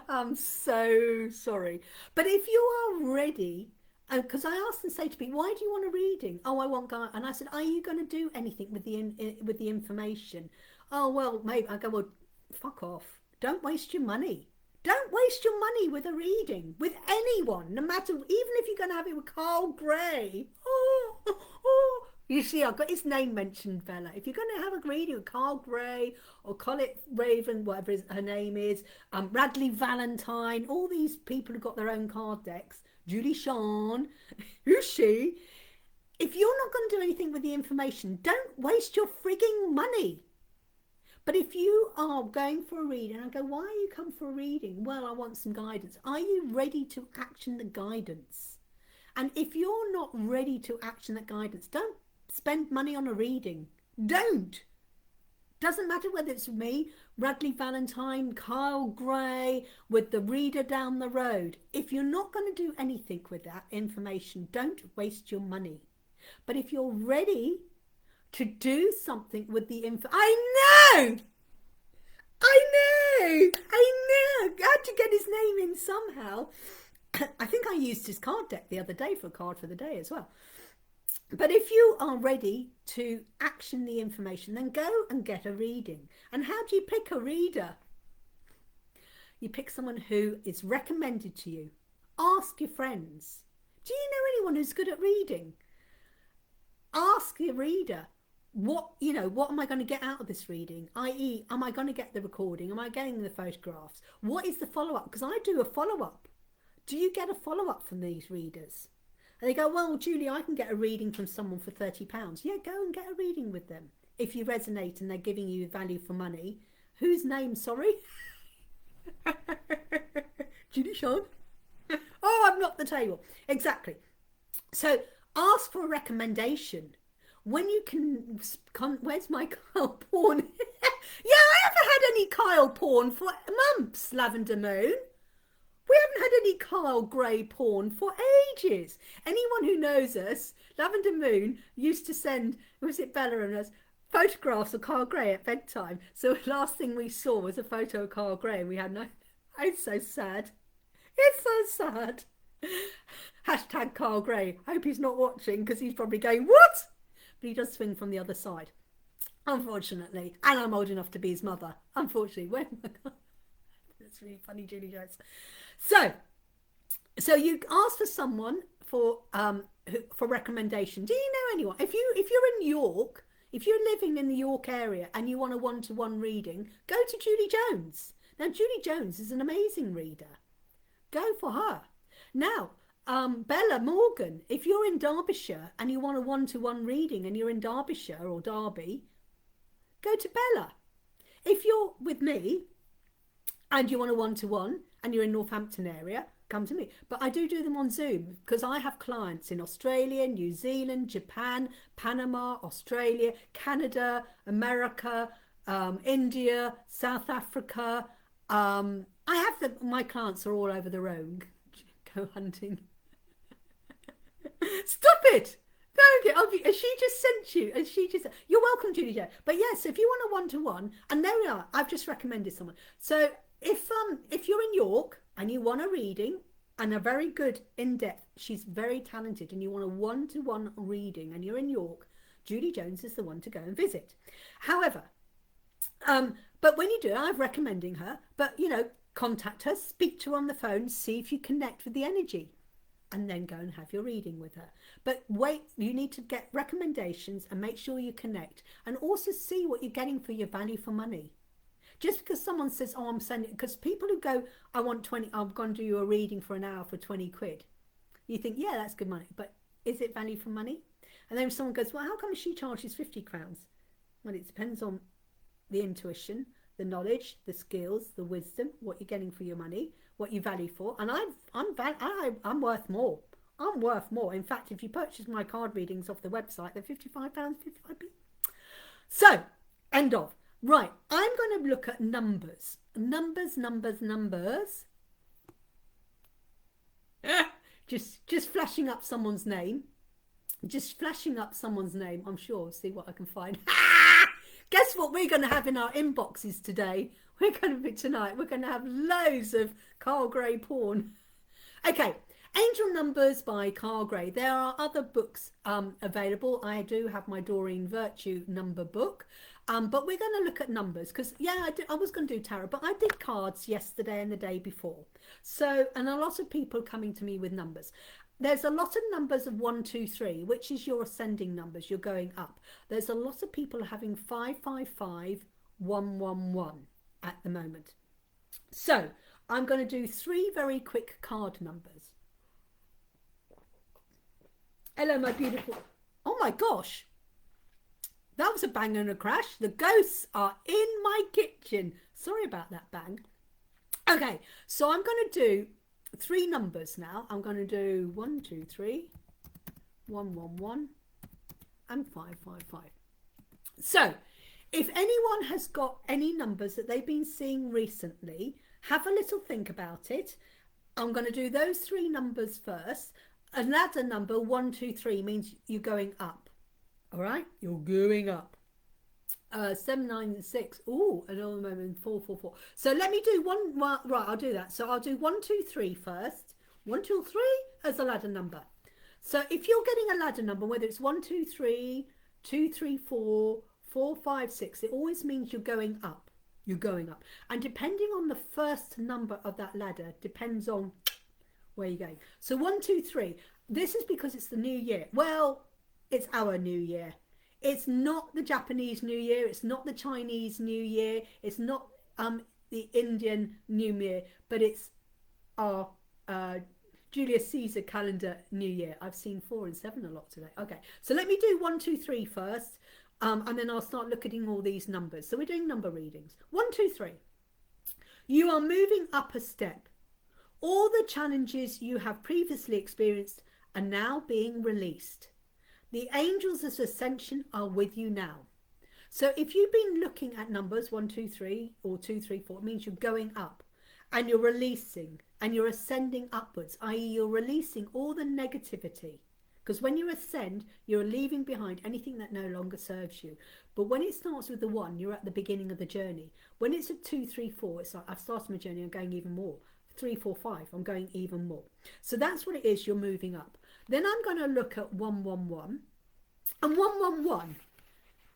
I'm so sorry. But if you are ready, because I asked and say to people, why do you want a reading? Oh, I want God. And I said, are you going to do anything with the information? Oh, well, maybe. I go, well, fuck off. Don't waste your money. Don't waste your money with a reading, with anyone, no matter, even if you're going to have it with Carl Gray. Oh, You see, I've got his name mentioned, Bella. If you're going to have a reading with Carl Gray or Colette Raven, whatever her name is, Radley Valentine, all these people who've got their own card decks, Julie-Sian, who's she? If you're not going to do anything with the information, don't waste your frigging money. But if you are going for a reading, I go, why are you come for a reading? Well, I want some guidance. Are you ready to action the guidance? And if you're not ready to action that guidance, don't spend money on a reading. Don't. Doesn't matter whether it's me, Radley Valentine, Kyle Gray, with the reader down the road. If you're not going to do anything with that information, don't waste your money. But if you're ready to do something with the info, I know. I had to get his name in somehow. I think I used his card deck the other day for a card for the day as well. But if you are ready to action the information, then go and get a reading. And how do you pick a reader? You pick someone who is recommended to you. Ask your friends. Do you know anyone who's good at reading? Ask your reader, what am I going to get out of this reading? i.e., am I going to get the recording? Am I getting the photographs? What is the follow-up? Because I do a follow-up. Do you get a follow-up from these readers? And they go, well, Julie, I can get a reading from someone for £30. Yeah, go and get a reading with them. If you resonate and they're giving you value for money. Whose name, sorry? Julie-Sian? Oh, I've knocked the table. Exactly. So ask for a recommendation. When you can, where's my Kyle porn? Yeah, I haven't had any Kyle porn for months, Lavender Moon. We haven't had any Kyle Gray porn for ages. Anyone who knows us, Lavender Moon used to send, was it Bella and us, photographs of Kyle Gray at bedtime. So the last thing we saw was a photo of Kyle Gray and we had no, it's so sad. It's so sad. Hashtag Kyle Gray. Hope he's not watching because he's probably going, what? But he does swing from the other side, unfortunately. And I'm old enough to be his mother, unfortunately. That's really funny, Julie Jones. So you ask for someone for recommendation. Do you know anyone? If you're in York, if you're living in the York area and you want a one-to-one reading, go to Julie Jones. Now, Julie Jones is an amazing reader. Go for her. Now, Bella Morgan, if you're in Derbyshire and you want a one-to-one reading and you're in Derbyshire or Derby, go to Bella. If you're with me and you want a one-to-one and you're in Northampton area, come to me. But I do them on Zoom because I have clients in Australia, New Zealand, Japan, Panama, Australia, Canada, America, India, South Africa. I have my clients are all over the road. Go hunting. Stop it! Has she just sent you? Has she just? You're welcome, Julie Jo. But yes, if you want a one-to-one, and there we are. I've just recommended someone. So if you're in York and you want a reading and a very good in-depth, she's very talented, and you want a one-to-one reading, and you're in York, Julie Jones is the one to go and visit. However, but when you do, I'm recommending her. But contact her, speak to her on the phone, see if you connect with the energy, and then go and have your reading with her. But wait, you need to get recommendations and make sure you connect, and also see what you're getting for your value for money. Just because someone says, oh, I'm sending, because people who go, I want 20, I'm going to do you a reading for an hour for 20 quid. You think, yeah, that's good money, but is it value for money? And then someone goes, well, how come she charges £50? Well, it depends on the intuition, the knowledge, the skills, the wisdom, what you're getting for your money, what you value for. And I'm worth more. I'm worth more. In fact, if you purchase my card readings off the website, they're £55, 55p. So, end of. Right, I'm going to look at numbers. Numbers. Just flashing up someone's name. I'm sure. See what I can find. Guess what we're going to have in our inboxes today? We're going to have loads of Carl Gray porn. Okay, Angel Numbers by Carl Gray. There are other books available. I do have my Doreen Virtue number book. But we're going to look at numbers because, yeah, I was going to do tarot, but I did cards yesterday and the day before. So, and a lot of people coming to me with numbers. there's a lot of numbers of 1, 2, 3, which is your ascending numbers. You're going up. There's a lot of people having 5, 5, 5, 1, 1, 1 at the moment. So I'm going to do 3 very quick card numbers. Hello, my beautiful. Oh my gosh. That was a bang and a crash. The ghosts are in my kitchen. Sorry about that bang. Okay, so I'm going to do 3 numbers now. I'm going to do 1, 2, 3, 1, 1, 1, and 5, 5, 5. So, if anyone has got any numbers that they've been seeing recently, have a little think about it. I'm going to do those 3 numbers first. A ladder number 1, 2, 3 means you're going up. All right, you're going up. 7, 9, 6. Oh, another moment. 4, 4, 4. So let me do one. Well, right, I'll do that. So I'll do 1, 2, 3 first. 1, 2, 3 as a ladder number. So if you're getting a ladder number, whether it's 1, 2, 3, 2, 3, 4, 4, 5, 6, it always means you're going up. You're going up. And depending on the first number of that ladder, depends on where you're going. So 1, 2, 3. This is because it's the new year. Well, it's our new year. It's not the Japanese New Year. It's not the Chinese New Year. It's not the Indian New Year, but it's our Julius Caesar calendar New Year. I've seen 4 and 7 a lot today. Okay, so let me do 1, 2, 3 first, and then I'll start looking at all these numbers. So we're doing number readings. 1, 2, 3. You are moving up a step. All the challenges you have previously experienced are now being released. The angels of ascension are with you now. So if you've been looking at numbers 1, 2, 3 or 2, 3, 4, it means you're going up and you're releasing and you're ascending upwards, i.e. you're releasing all the negativity. Because when you ascend, you're leaving behind anything that no longer serves you. But when it starts with the 1, you're at the beginning of the journey. When it's a 2, 3, 4, it's like I've started my journey, I'm going even more. 3, 4, 5, I'm going even more. So that's what it is, you're moving up. Then I'm going to look at 1, 1, 1. And 1, 1, 1.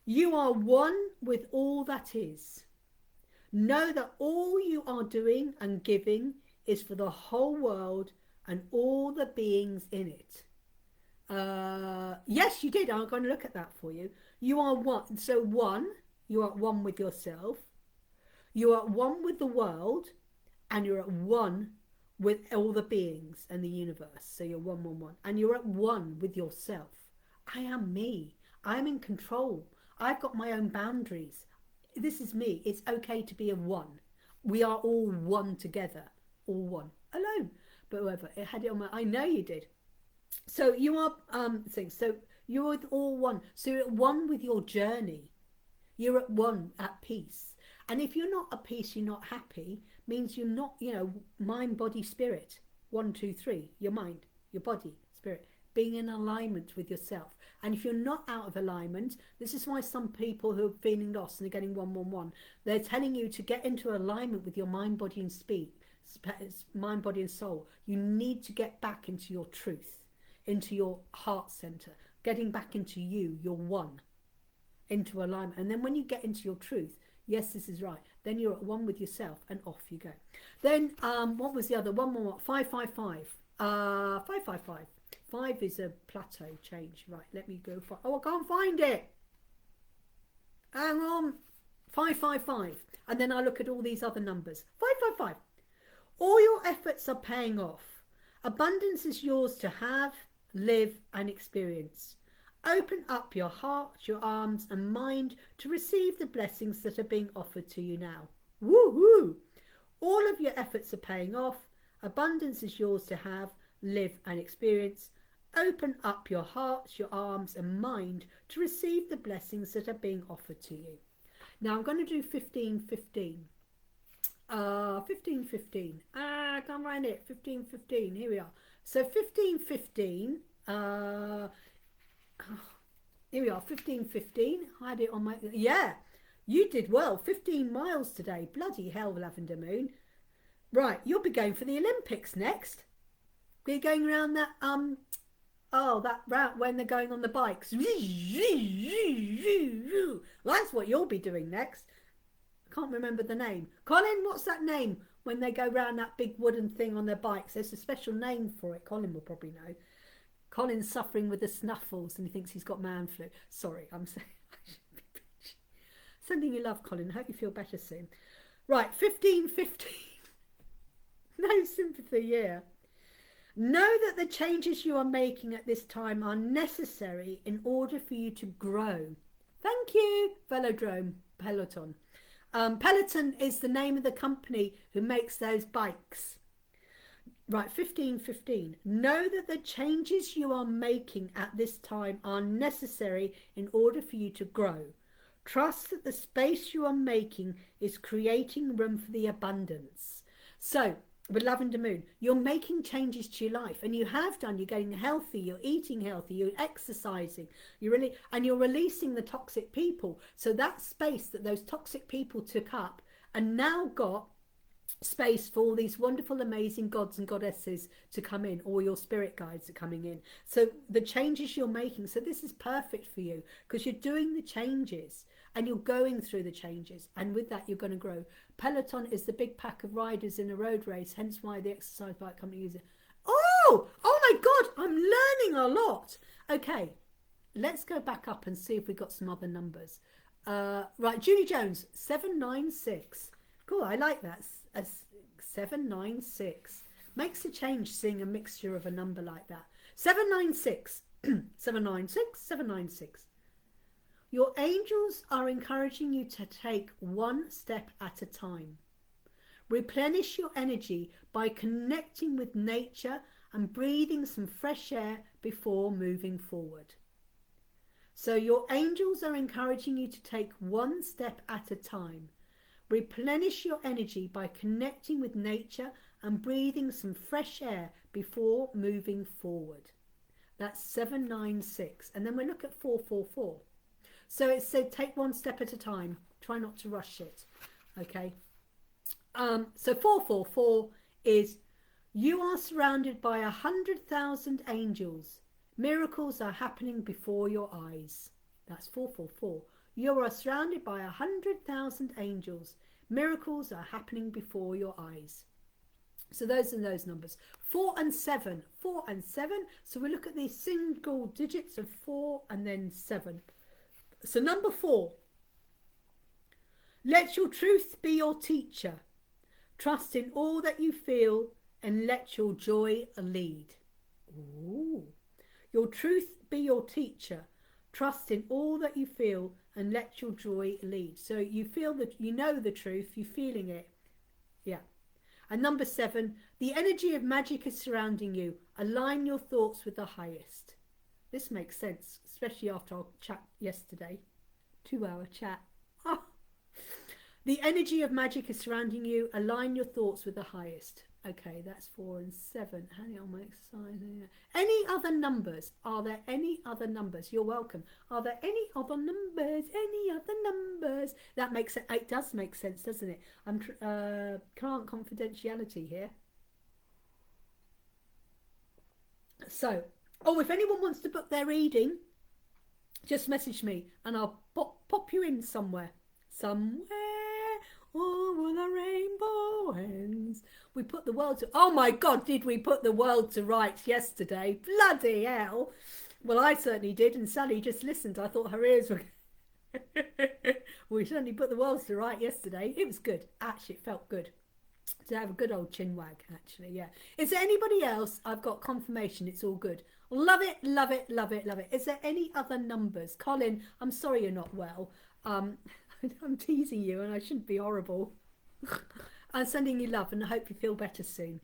You are one with all that is. Know that all you are doing and giving is for the whole world and all the beings in it. Yes, you did. I'm going to look at that for you. You are one. So 1, you are at 1 with yourself. You are at 1 with the world. And you're at 1 with all the beings and the universe. So you're 1, 1, 1. And you're at 1 with yourself. I am me. I'm in control. I've got my own boundaries. This is me. It's okay to be a 1. We are all 1 together. All 1. Alone. But whoever, it had it on my, I know you did. So you are, so you're all 1. So you're at 1 with your journey. You're at 1 at peace. And if you're not at peace, you're not happy, means you're not, mind, body, spirit. 1, 2, 3. Your mind, your body, spirit. Being in alignment with yourself. And if you're not out of alignment, this is why some people who are feeling lost and are getting 1, 1, 1, they're telling you to get into alignment with your mind, body and mind, body and soul. You need to get back into your truth, into your heart center, getting back into you, your 1, into alignment. And then when you get into your truth, yes, this is right, then you're at 1 with yourself and off you go. Then what was the other? 1 more. 5, 5, 5. 5, 5, 5. 5 is a plateau change. Right, let me go for, oh, I can't find it. Hang on. 5, 5, 5. And then I look at all these other numbers. 5, 5, 5. All your efforts are paying off. Abundance is yours to have, live and experience. Open up your heart, your arms and mind to receive the blessings that are being offered to you now. Woohoo! All of your efforts are paying off. Abundance is yours to have, live and experience. Open up your heart, your arms and mind to receive the blessings that are being offered to you. Now I'm going to do 15, 15. 15, 15. I can't find it. 15, 15. Here we are. So 15, 15. Here we are, 15, 15. I had it on my, yeah, you did well. 15 miles today. Bloody hell, Lavender Moon. Right, you'll be going for the Olympics next. We're going around that, that route when they're going on the bikes. That's what you'll be doing next. I can't remember the name. Colin, what's that name? when they go round that big wooden thing on their bikes. There's a special name for it. Colin will probably know. Colin's suffering with the snuffles and he thinks he's got man flu. Sorry, I'm saying. Sending you love, Colin. I hope you feel better soon. Right, 1515. No sympathy here. Know that the changes you are making at this time are necessary in order for you to grow. Thank you, Velodrome, Peloton. Peloton is the name of the company who makes those bikes. Right, 1515. Know that the changes you are making at this time are necessary in order for you to grow. Trust that the space you are making is creating room for the abundance. So, with Lavender Moon, you're making changes to your life, and you have done. You're getting healthy, you're eating healthy, you're exercising, and you're releasing the toxic people. So that space that those toxic people took up and now got space for all these wonderful, amazing gods and goddesses to come in, or your spirit guides are coming in. So the changes you're making, so this is perfect for you because you're doing the changes and you're going through the changes, and with that you're going to grow. Peloton is the big pack of riders in a road race, hence why the exercise bike company uses it. Oh my God, I'm learning a lot. Okay, let's go back up and see if we got some other numbers. Right, Julie Jones, 796. Cool, I like that. 796 makes a change seeing a mixture of a number like that. 796. 796. 796. Your angels are encouraging you to take one step at a time. Replenish your energy by connecting with nature and breathing some fresh air before moving forward. So your angels are encouraging you to take one step at a time. Replenish your energy by connecting with nature and breathing some fresh air before moving forward. That's 796. And then we look at 444. So it said take one step at a time. Try not to rush it. Okay. So 444 is you are surrounded by 100,000 angels. Miracles are happening before your eyes. That's 444. You are surrounded by 100,000 angels. Miracles are happening before your eyes. So those are those numbers. 4 and 7. 4 and 7. So we look at these single digits of 4 and then 7. So number 4. Let your truth be your teacher. Trust in all that you feel and let your joy lead. Ooh. Your truth be your teacher. Trust in all that you feel and let your joy lead. So you feel that you know the truth, you're feeling it. Yeah. And number 7, the energy of magic is surrounding you. Align your thoughts with the highest. This makes sense, especially after our chat yesterday. 2-hour chat. Oh. The energy of magic is surrounding you. Align your thoughts with the highest. Okay, that's 4 and 7. Hang on, my exercise. Any other numbers? Are there any other numbers? You're welcome. Are there any other numbers? Any other numbers? That makes it. It does make sense, doesn't it? I'm client confidentiality here. So, if anyone wants to book their reading, just message me and I'll pop you in somewhere. Over the rainbow ends. We put the world to... Oh my God, did we put the world to rights yesterday? Bloody hell. Well, I certainly did, and Sally just listened. I thought her ears were... We certainly put the world to right yesterday. It was good. Actually, it felt good to have a good old chin wag, actually, yeah. Is there anybody else? I've got confirmation it's all good. Love it, love it, love it, love it. Is there any other numbers? Colin, I'm sorry you're not well. I'm teasing you and I shouldn't be horrible. I'm sending you love and I hope you feel better soon.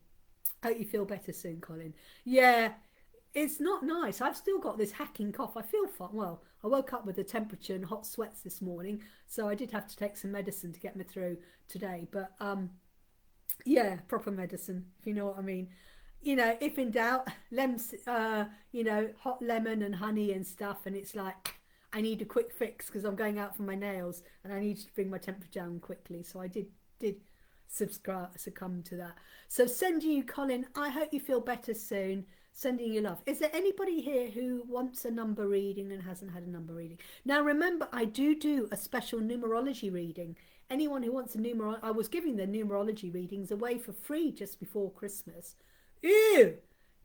Hope you feel better soon, Colin. Yeah, it's not nice. I've still got this hacking cough. I feel fine. Well, I woke up with a temperature and hot sweats this morning, so I did have to take some medicine to get me through today. But yeah, proper medicine, if you know what I mean. You know, if in doubt, you know, hot lemon and honey and stuff, and it's like, I need a quick fix because I'm going out for my nails and I need to bring my temperature down quickly. So I did succumb to that. So sending you, Colin, I hope you feel better soon. Sending you love. Is there anybody here who wants a number reading and hasn't had a number reading? Now remember, I do a special numerology reading anyone who wants a I was giving the numerology readings away for free just before Christmas. Ew!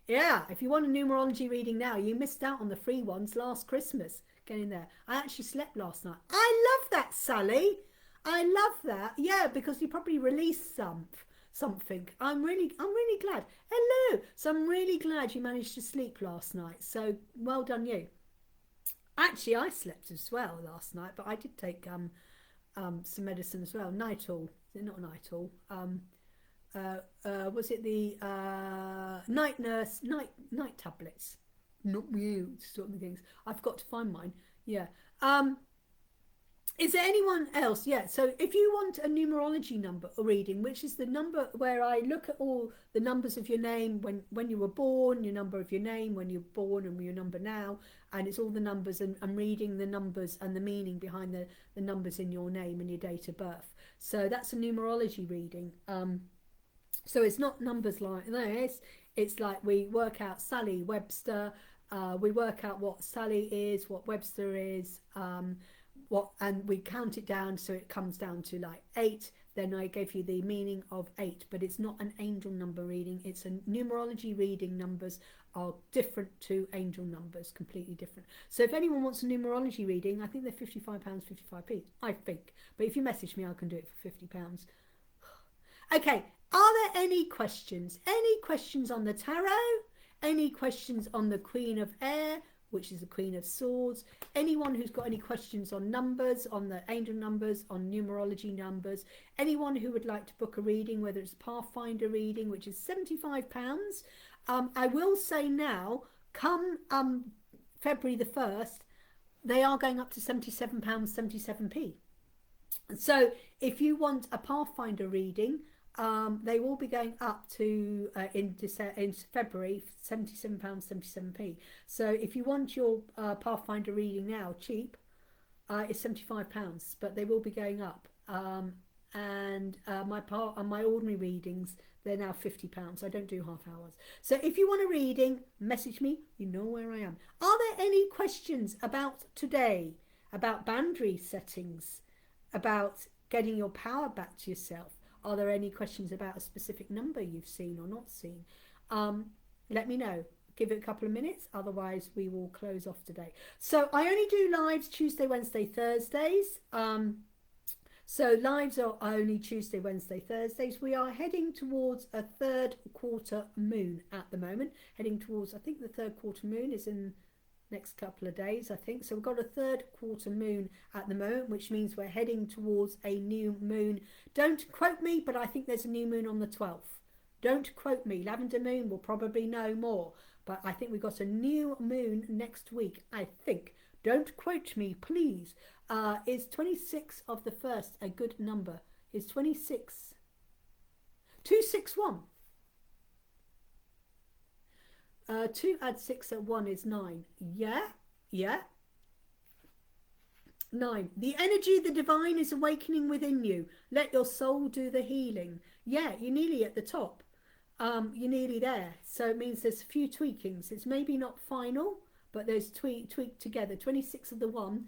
Yeah, if you want a numerology reading now, you missed out on the free ones last Christmas. Get in there. I actually slept last night. I love that, Sally. I love that. Yeah, because you probably released something. I'm really glad. Hello. So I'm really glad you managed to sleep last night. So well done you. Actually, I slept as well last night, but I did take some medicine as well. Nitol. Is it not Nitol? Was it the night tablets? Not you, sort of things. I've got to find mine. Yeah. Is there anyone else? Yeah. So if you want a numerology number reading, which is the number where I look at all the numbers of your name when you were born, your number of your name when you're born, and your number now, and it's all the numbers, and I'm reading the numbers and the meaning behind the numbers in your name and your date of birth. So that's a numerology reading. So it's not numbers like this. It's like we work out Sally Webster. We work out what Sally is, what Webster is, and we count it down so it comes down to like 8. Then I gave you the meaning of 8, but it's not an angel number reading. It's a numerology reading. Numbers are different to angel numbers, completely different. So if anyone wants a numerology reading, I think they're £55, 55p, I think. But if you message me, I can do it for £50. Okay, are there any questions? Any questions on the tarot? Any questions on the Queen of Air, which is the Queen of Swords? Anyone who's got any questions on numbers, on the angel numbers, on numerology numbers? Anyone who would like to book a reading, whether it's a Pathfinder reading, which is £75. I will say now, come February the 1st, they are going up to £77, 77p. So if you want a Pathfinder reading, they will be going up to in February £77, 77p. So if you want your Pathfinder reading now cheap, it's £75, but they will be going up. And my ordinary readings, they're now £50. I don't do half hours. So if you want a reading, message me. You know where I am. Are there any questions about today, about boundary settings, about getting your power back to yourself? Are there any questions about a specific number you've seen or not seen? Let me know. Give it a couple of minutes. Otherwise, we will close off today. So I only do lives Tuesday, Wednesday, Thursdays. So lives are only Tuesday, Wednesday, Thursdays. We are heading towards a third quarter moon at the moment. Heading towards, I think the third quarter moon is in next couple of days, I think. So we've got a third quarter moon at the moment, which means we're heading towards a new moon. Don't quote me, but I think there's a new moon on the 12th. Don't quote me. Lavender moon will probably know more, but I think we've got a new moon next week, I think. Don't quote me, please. Is 26 of the 1st a good number? Is 26 261? 2 add 6 at 1 is 9. Yeah. 9. The energy of the divine is awakening within you. Let your soul do the healing. Yeah, you're nearly at the top. You're nearly there. So it means there's a few tweakings. It's maybe not final, but there's tweaked together. 26 of the 1.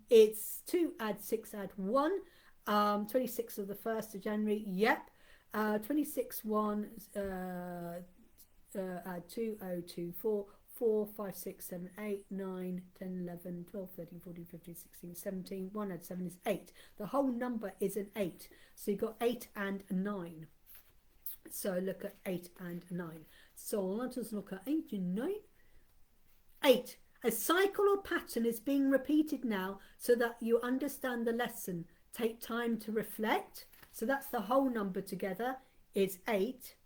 It's 2 add 6 add 1. 26 of the 1st of January. Yep. 26 1. Add 2, 0, 2, 4, 4, 5, 6, 7, 8, 9, 10, 11, 12, 13, 14, 15, 16, 17. 1 add 7 is 8. The whole number is an 8. So you've got 8 and 9. So look at 8 and 9. So let us look at 8 and 9. 8. A cycle or pattern is being repeated now so that you understand the lesson. Take time to reflect. So that's the whole number together is 8.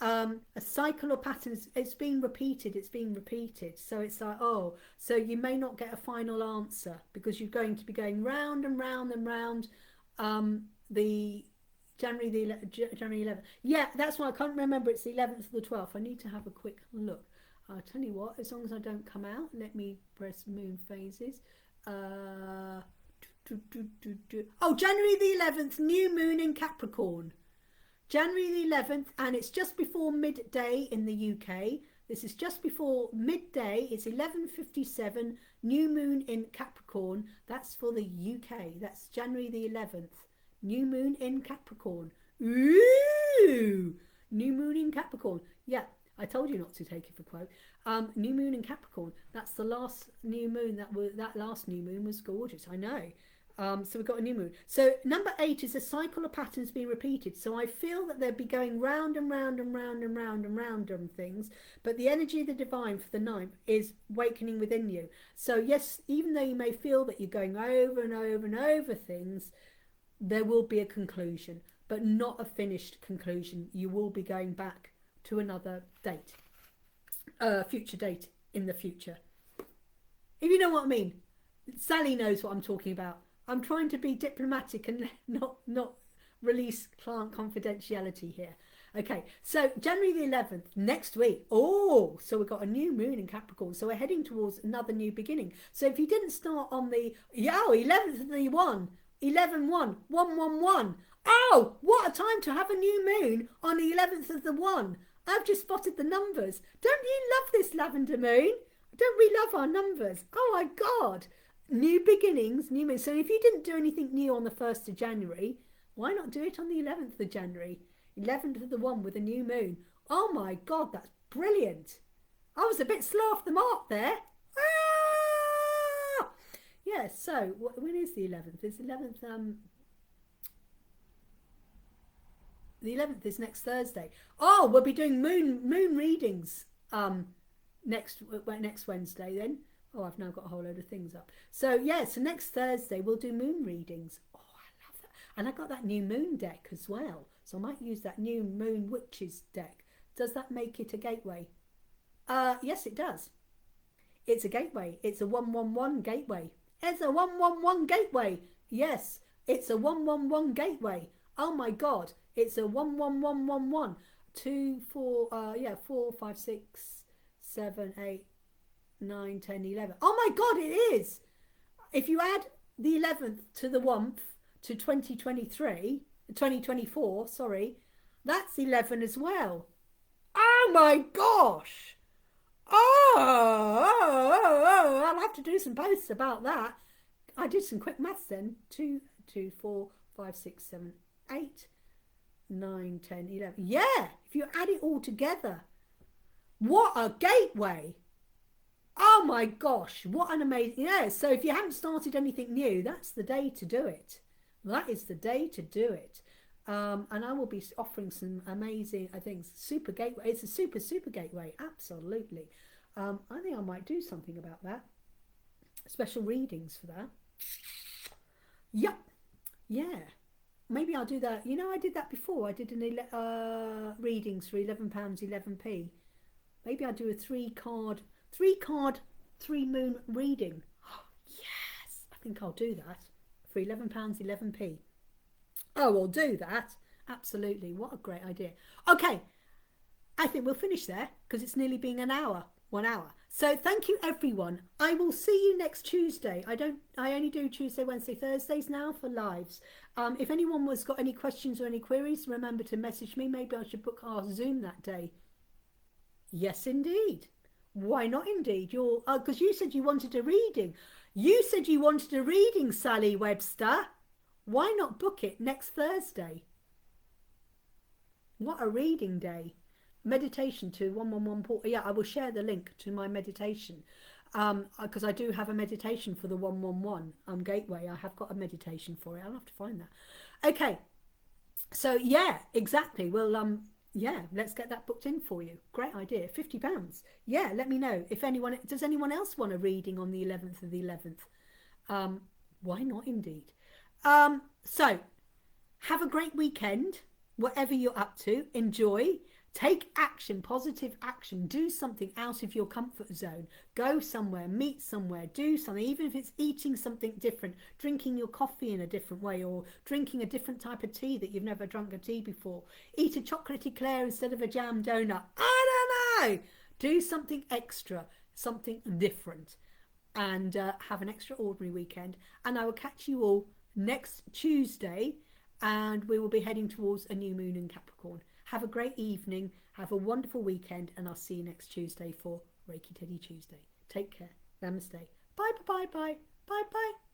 A cycle or pattern is it's being repeated. So it's like, oh, so you may not get a final answer because you're going to be going round and round and round. The January 11th. Yeah, that's why I can't remember. It's the 11th or the 12th. I need to have a quick look. I'll tell you what, as long as I don't come out, let me press moon phases. Oh, January the 11th, new moon in Capricorn. January the 11th, and it's just before midday in the UK. This is just before midday. It's 11:57, new moon in Capricorn. That's for the UK. That's January the 11th. New moon in Capricorn. Ooh, new moon in Capricorn. Yeah, I told you not to take it for quote. New moon in Capricorn. That's the last new moon that last new moon was gorgeous. I know. So we've got a new moon. So number 8 is a cycle of patterns being repeated. So I feel that they'll be going round and round and round and round and round on things. But the energy of the divine for the 9th is awakening within you. So yes, even though you may feel that you're going over and over and over things, there will be a conclusion, but not a finished conclusion. You will be going back to another date, future date in the future. If you know what I mean. Sally knows what I'm talking about. I'm trying to be diplomatic and not release client confidentiality here. Okay, so January the 11th, next week. Oh, so we've got a new moon in Capricorn. So we're heading towards another new beginning. So if you didn't start on the 11th of the 1, 11-1, 1-1-1. Oh, what a time to have a new moon on the 11th of the 1. I've just spotted the numbers. Don't you love this lavender moon? Don't we love our numbers? Oh my God. New beginnings, new moon. So if you didn't do anything new on the 1st of January, why not do it on the 11th of January? 11th of the 1 with a new moon. Oh my God, that's brilliant. I was a bit slow off the mark there. Ah! Yeah, so when is the 11th? It's 11th, the 11th is next Thursday. Oh, we'll be doing moon readings next Wednesday then. Oh, I've now got a whole load of things up. So yeah, so next Thursday we'll do moon readings. Oh, I love that. And I got that new moon deck as well. So I might use that new moon witches deck. Does that make it a gateway? Yes, it does. It's a gateway. It's a 1-1-1 gateway. It's a 1-1-1 gateway. Yes, it's a 1-1-1 gateway. Oh my God. It's a 1-1-1-1-1. 2, 4, 4, 5, 6, 7, 8, 9, 10, 11. Oh my God, it is. If you add the 11th to the 1th to 2024, sorry, that's 11 as well. Oh my gosh. I'll have to do some posts about that. I did some quick maths then. 2, 4, 5, 6, 7, 8, 9, 10, 11. Yeah, if you add it all together. What a gateway. Oh my gosh, what an amazing... Yeah, so if you haven't started anything new, that's the day to do it. That is the day to do it. And I will be offering some amazing, I think, super gateway. It's a super gateway, absolutely. I think I might do something about that. Special readings for that. Yep. Yeah. Maybe I'll do that. You know, I did that before. I did an readings for £11, 11p. Maybe I'll do a three card 3 moon reading. Oh, yes, I think I'll do that for £11, 11p. Oh, I'll do that. Absolutely. What a great idea. Okay, I think we'll finish there because it's nearly been an hour, 1 hour. So thank you everyone. I will see you next Tuesday. I only do Tuesday, Wednesday, Thursdays now for lives. If anyone has got any questions or any queries, remember to message me. Maybe I should book our Zoom that day. Yes, indeed. Why not indeed? You're because you said you wanted a reading. You said you wanted a reading, Sally Webster. Why not book it next Thursday? What a reading day. Meditation to 111 portal. Yeah, I will share the link to my meditation. Because I do have a meditation for the 111 gateway. I have got a meditation for it. I'll have to find that. Okay. So yeah, exactly. Well, yeah, let's get that booked in for you. Great idea. £50. Yeah, let me know if anyone does. Anyone else want a reading on the 11th of the 11th? Why not indeed? So have a great weekend, whatever you're up to. Enjoy. Take action, positive action. Do something out of your comfort zone. Go somewhere, meet somewhere, do something, even if it's eating something different, drinking your coffee in a different way, or drinking a different type of tea that you've never drunk a tea before. Eat a chocolate eclair instead of a jam donut. I don't know. Do something extra, something different, and have an extraordinary weekend. And I will catch you all next Tuesday, and we will be heading towards a new moon in Capricorn. Have a great evening, have a wonderful weekend, and I'll see you next Tuesday for Reiki Teddy Tuesday. Take care. Namaste. Bye, bye, bye, bye, bye, bye.